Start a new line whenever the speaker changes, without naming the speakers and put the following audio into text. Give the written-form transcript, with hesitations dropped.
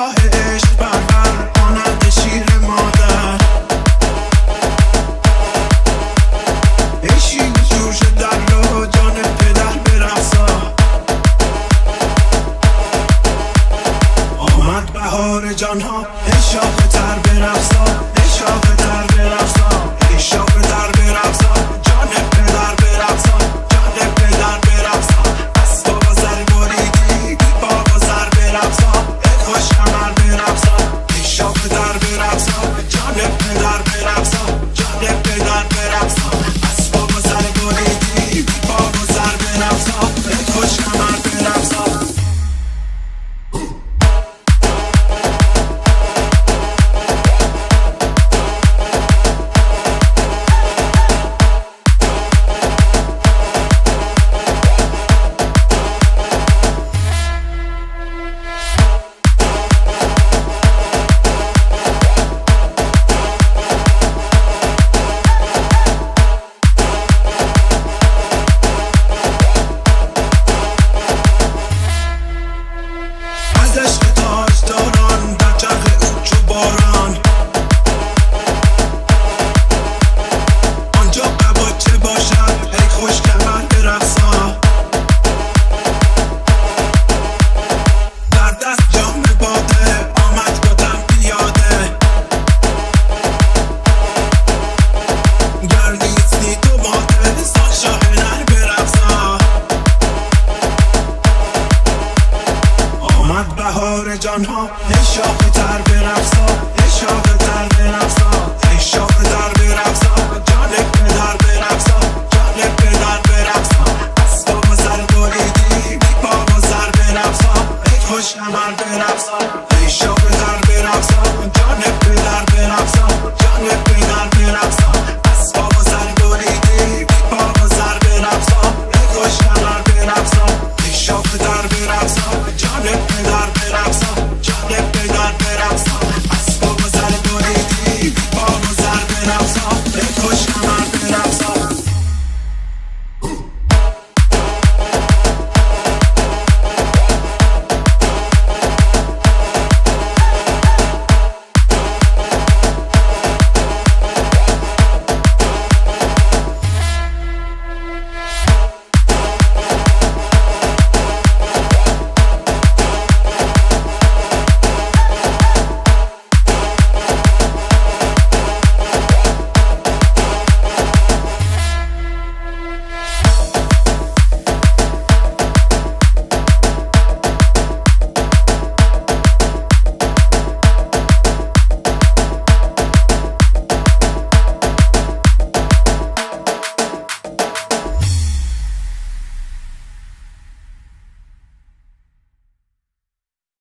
شاه عشق بربر مانند شیر مادر عشقی جوش در رو جان پدر برقصا آمد بهار جانها ای شاخ تر برقصا ای شاخ تر برقصا ای شاخ تر برقصا جان پدر برقصا جان پدر برقصا از بابا سر بریدی بابا سر برقصا ای خوش کمر برقصا ای شاخ تر برقصا جان پدر برقصا جان پدر برقصا از بابا سر بریدی بابا سر برقصا ای خوش کمر برقصا بهار جانها ای شاخ تر برقصا ای شاخ تر برقصا ای شاخ تر